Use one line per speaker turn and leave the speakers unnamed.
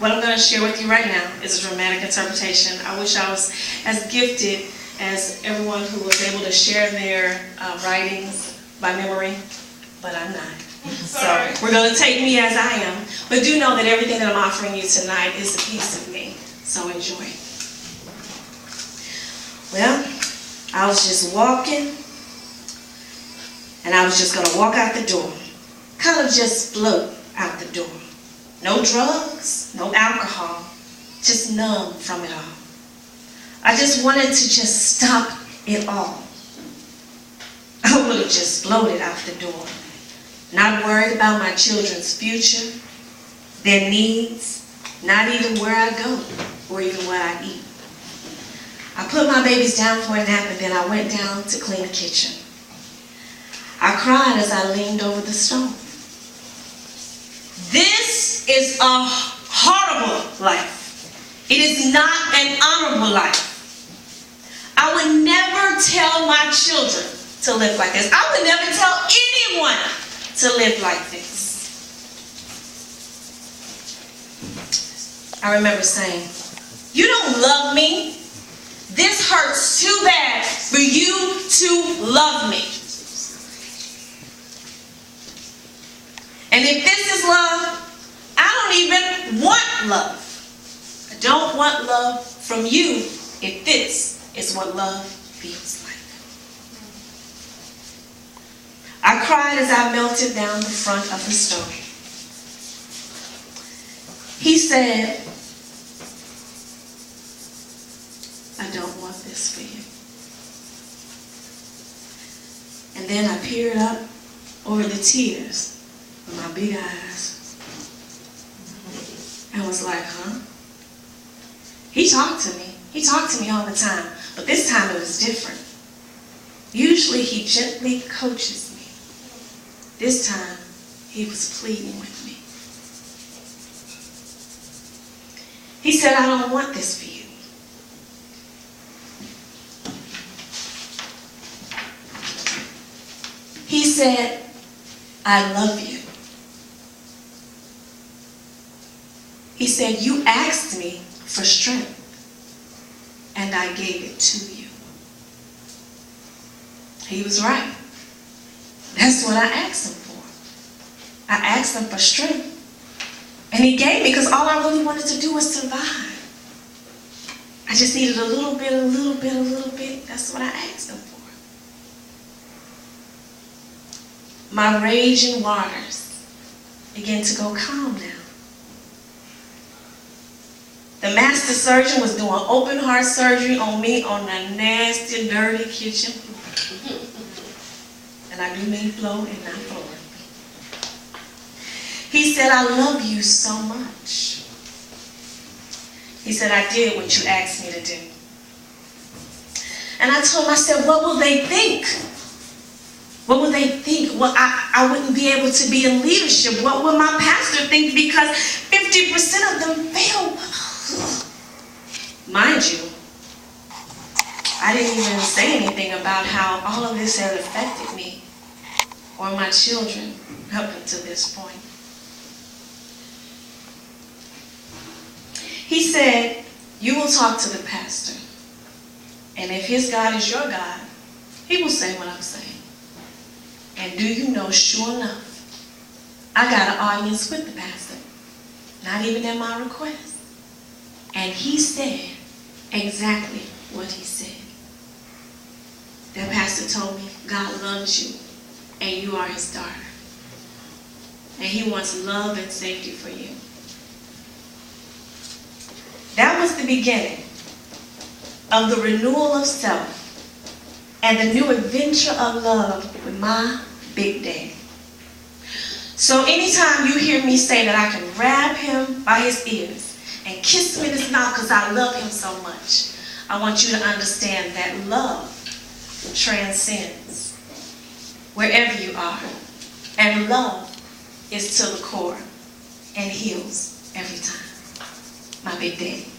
What I'm going to share with you right now is a dramatic interpretation. I wish I was as gifted as everyone who was able to share their writings by memory, but I'm not. So we're going to take me as I am, but do know that everything that I'm offering you tonight is a piece of me, so enjoy. Well, I was just walking, and I was just going to walk out the door, kind of just float out the door. No drugs, no alcohol, just numb from it all. I just wanted to just stop it all. I would have just floated out the door, not worried about my children's future, their needs, not even where I go or even what I eat. I put my babies down for a nap and then I went down to clean the kitchen. I cried as I leaned over the stove. This is a horrible life. It is not an honorable life. I would never tell my children to live like this. I would never tell anyone to live like this. I remember saying, "You don't love me. This hurts too bad for you to love me." And if this is love, I don't even want love. I don't want love from you if this is what love feels like. I cried as I melted down the front of the stove. He said, "I don't want this for you." And then I peered up over the tears with my big eyes and was like, huh? He talked to me. He talked to me all the time, but this time it was different. Usually he gently coaches me. This time he was pleading with me. He said, "I don't want this for you." He said, "I love you." He said, "You asked me for strength, and I gave it to you." He was right. That's what I asked him for. I asked him for strength, and he gave me because all I really wanted to do was survive. I just needed a little bit, a little bit, a little bit. That's what I asked him for. My raging waters began to go calm now. The master surgeon was doing open heart surgery on me on the nasty, dirty kitchen floor. And I do mean floor and not floor. He said, "I love you so much." He said, "I did what you asked me to do." And I told him, I said, "What will they think? What will they think? Well, I wouldn't be able to be in leadership. What will my pastor think? Because 50% of them fail." Mind you, I didn't even say anything about how all of this had affected me or my children up until this point. He said, "You will talk to the pastor, and if his God is your God, he will say what I'm saying. And do you know, sure enough, I got an audience with the pastor, not even at my request. And he said exactly what he said. That pastor told me, God loves you, and you are his daughter. And he wants love and safety for you." That was the beginning of the renewal of self and the new adventure of love with my big daddy. So anytime you hear me say that I can grab him by his ears and kiss him in his mouth because I love him so much, I want you to understand that love transcends wherever you are. And love is to the core and heals every time. My big daddy.